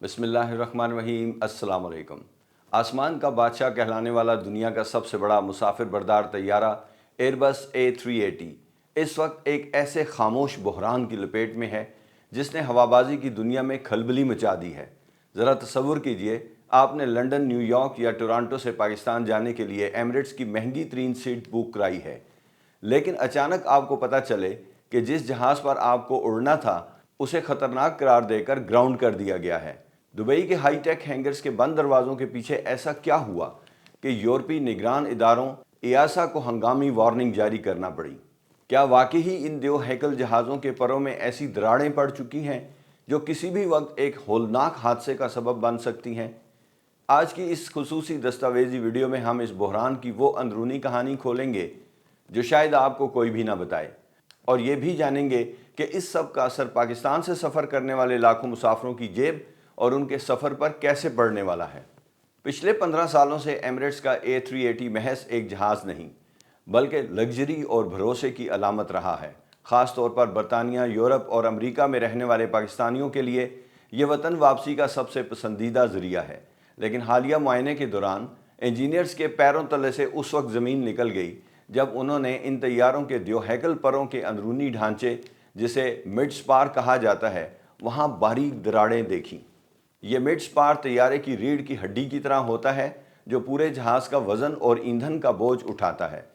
बिस्मिल्लाहिर्रहमानिर्रहीम। अस्सलाम वालेकुम। आसमान का बादशाह कहलाने वाला दुनिया का सबसे बड़ा मुसाफिर बरदार तैयारा एयरबस A380 इस वक्त एक ऐसे खामोश बहरान की लपेट में है जिसने हवाबाजी की दुनिया में खलबली मचा दी है। ज़रा तसव्वुर कीजिए, आपने लंदन, न्यूयॉर्क या टोरंटो से पाकिस्तान जाने के लिए एमिरेट्स की महंगी तरीन सीट बुक कराई है, लेकिन अचानक आपको पता चले कि जिस जहाज़ पर आपको उड़ना था उसे ख़तरनाक करार देकर ग्राउंड कर दिया गया है। दुबई के हाई टेक हैंगर्स के बंद दरवाज़ों के पीछे ऐसा क्या हुआ कि यूरोपीय निगरान इदारों EASA को हंगामी वार्निंग जारी करना पड़ी? क्या वाकई ही इन दो हैकल जहाज़ों के परों में ऐसी दरारें पड़ चुकी हैं जो किसी भी वक्त एक होलनाक हादसे का सबब बन सकती हैं? आज की इस खुसूसी दस्तावेजी वीडियो में हम इस बहरान की वो अंदरूनी कहानी खोलेंगे जो शायद आपको कोई भी ना बताए, और ये भी जानेंगे कि इस सब का असर पाकिस्तान से सफ़र करने वाले लाखों मुसाफिरों की जेब और उनके सफ़र पर कैसे पड़ने वाला है। पिछले 15 सालों से एमिरेट्स का A380 महज एक जहाज़ नहीं बल्कि लग्जरी और भरोसे की अलामत रहा है। ख़ास तौर पर बरतानिया, यूरोप और अमेरिका में रहने वाले पाकिस्तानियों के लिए ये वतन वापसी का सबसे पसंदीदा ज़रिया है। लेकिन हालिया मुआयने के दौरान इंजीनियर्स के पैरों तले से उस वक्त ज़मीन निकल गई जब उन्होंने इन तैयारों के दो हैकल परों के अंदरूनी ढांचे, जिसे मिड स्पार कहा जाता है, वहाँ बारीक दरारें देखीं। ये मिड स्पार तैयारे की रीढ़ की हड्डी की तरह होता है जो पूरे जहाज़ का वज़न और ईंधन का बोझ उठाता है।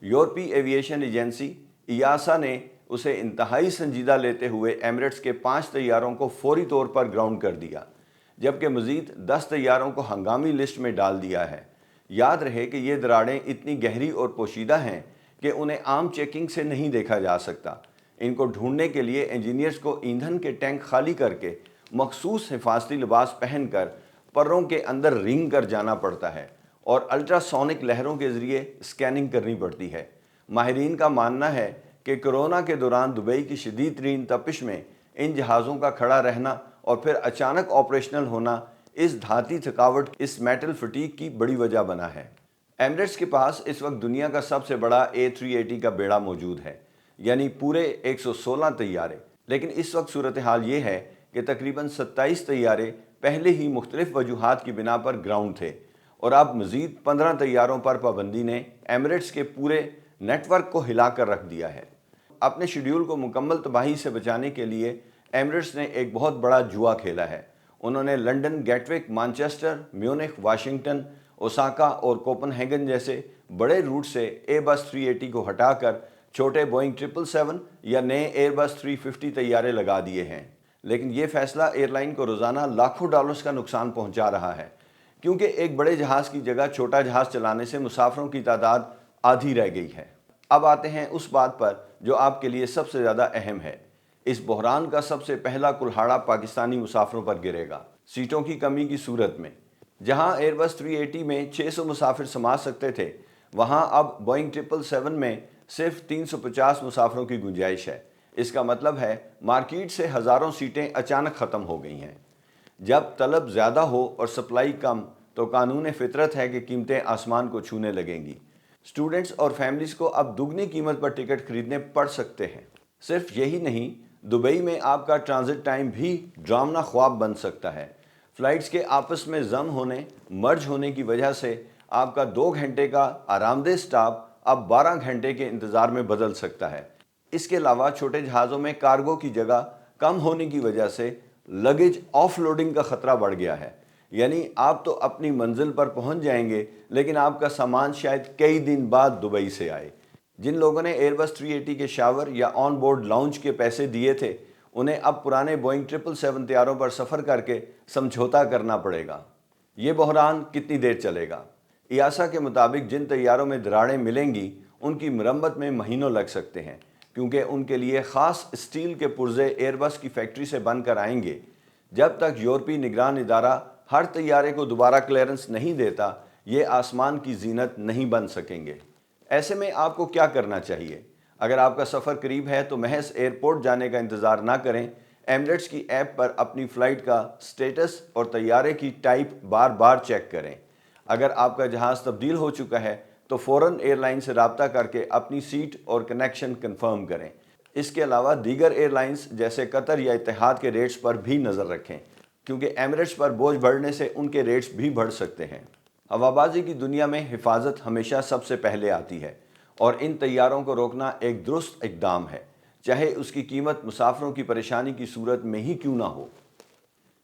यूरोपीय एविएशन एजेंसी EASA ने उसे इंतहाई संजीदा लेते हुए एमिरेट्स के 5 तैयारों को फौरी तौर पर ग्राउंड कर दिया, जबकि मज़ीद 10 तैयारों को हंगामी लिस्ट में डाल दिया है। याद रहे कि ये दरारें इतनी गहरी और पोशीदा हैं कि उन्हें आम चेकिंग से नहीं देखा जा सकता। इनको ढूंढने के लिए इंजीनियर्स को ईंधन के टैंक खाली करके मखसूस हिफाजती लिबास पहनकर पर्रों के अंदर रिंग कर जाना पड़ता है और अल्ट्रासोनिक लहरों के ज़रिए स्कैनिंग करनी पड़ती है। माहिरीन का मानना है कि कोरोना के दौरान दुबई की शदीद तरीन तपिश में इन जहाज़ों का खड़ा रहना और फिर अचानक ऑपरेशनल होना इस धाती थकावट, इस मेटल फटीक की बड़ी वजह बना है। एमिरेट्स के पास इस वक्त दुनिया का सबसे बड़ा A380 का बेड़ा मौजूद है, यानी पूरे 116 तैयारे। लेकिन इस वक्त सूरत हाल ये है कि तकरीबन 27 तैयारे पहले ही मुख्तलिफ वजूहात की बिना पर ग्राउंड थे और अब मज़ीद 15 तैयारों पर पाबंदी ने एमिरेट्स के पूरे नेटवर्क को हिला कर रख दिया है। अपने शेड्यूल को मुकम्मल तबाही से बचाने के लिए एमिरेट्स ने एक बहुत बड़ा जुआ खेला है। उन्होंने London, Gatwick, Manchester, Munich, Washington, Osaka और कोपनहेगन जैसे बड़े रूट से एयरबस 380 को हटाकर छोटे बोइंग 777 या नए एयरबस 350 तैयारे लगा दिए हैं। लेकिन ये फैसला एयरलाइन को रोज़ाना लाखों डॉलर्स का नुकसान पहुंचा रहा है, क्योंकि एक बड़े जहाज़ की जगह छोटा जहाज़ चलाने से मुसाफिरों की तादाद आधी रह गई है। अब आते हैं उस बात पर जो आपके लिए सबसे ज़्यादा अहम है। इस बहरान का सबसे पहला कुल्हाड़ा पाकिस्तानी मुसाफिरों पर गिरेगा, सीटों की कमी की सूरत में। जहां एयरबस 380 में 600 मुसाफिर समा सकते थे, वहां अब बोइंग 777 में सिर्फ 350 मुसाफिरों की गुंजाइश है। इसका मतलब है मार्केट से हज़ारों सीटें अचानक ख़त्म हो गई हैं। जब तलब ज़्यादा हो और सप्लाई कम, तो कानून फितरत है कि कीमतें आसमान को छूने लगेंगी। स्टूडेंट्स और फैमिलीज़ को अब दुगनी कीमत पर टिकट खरीदने पड़ सकते हैं। सिर्फ यही नहीं, दुबई में आपका ट्रांजिट टाइम भी ड्रामना ख्वाब बन सकता है। फ़्लाइट्स के आपस में जम होने, मर्ज होने की वजह से आपका 2 घंटे का आरामदेह स्टॉप अब 12 घंटे के इंतज़ार में बदल सकता है। इसके अलावा छोटे जहाज़ों में कार्गो की जगह कम होने की वजह से लगेज ऑफलोडिंग का ख़तरा बढ़ गया है, यानी आप तो अपनी मंजिल पर पहुंच जाएंगे लेकिन आपका सामान शायद कई दिन बाद दुबई से आए। जिन लोगों ने एयरबस 380 के शावर या ऑन बोर्ड लाउंज के पैसे दिए थे, उन्हें अब पुराने बोइंग 777 तैयारों पर सफ़र करके समझौता करना पड़ेगा। ये बहरान कितनी देर चलेगा? EASA के मुताबिक जिन तैयारों में दरारें मिलेंगी उनकी मरम्मत में महीनों लग सकते हैं, क्योंकि उनके लिए ख़ास स्टील के पुर्जे एयरबस की फैक्ट्री से बनकर आएंगे। जब तक यूरोपीय निगरान इदारा हर तैयारे को दोबारा क्लियरेंस नहीं देता, ये आसमान की जीनत नहीं बन सकेंगे। ऐसे में आपको क्या करना चाहिए? अगर आपका सफ़र करीब है तो महज एयरपोर्ट जाने का इंतज़ार ना करें। एमिरेट्स की ऐप पर अपनी फ़्लाइट का स्टेटस और तैयारे की टाइप बार बार चेक करें। अगर आपका जहाज़ तब्दील हो चुका है तो फ़ौरन एयरलाइन से रब्ता करके अपनी सीट और कनेक्शन कंफर्म करें। इसके अलावा दीगर एयरलाइंस जैसे कतर या इत्तेहाद के रेट्स पर भी नज़र रखें। کیونکہ ایمریٹس پر بوجھ بڑھنے سے ان کے ریٹس بھی بڑھ سکتے ہیں۔ ہوابازی کی دنیا میں حفاظت ہمیشہ سب سے پہلے آتی ہے اور ان طیاروں کو روکنا ایک درست اقدام ہے، چاہے اس کی قیمت مسافروں کی پریشانی کی صورت میں ہی کیوں نہ ہو۔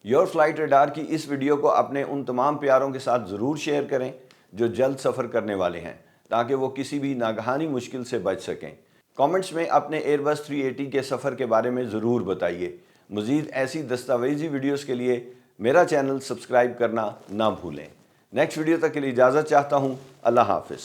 یور فلائٹ ریڈار کی اس ویڈیو کو اپنے ان تمام پیاروں کے ساتھ ضرور شیئر کریں جو جلد سفر کرنے والے ہیں، تاکہ وہ کسی بھی ناگہانی مشکل سے بچ سکیں۔ کامنٹس میں اپنے ایئر بس 380 کے سفر کے بارے میں ضرور بتائیے۔ مزید ایسی دستاویزی ویڈیوز کے لیے میرا چینل سبسکرائب کرنا نہ بھولیں۔ نیکسٹ ویڈیو تک کے لیے اجازت چاہتا ہوں۔ اللہ حافظ۔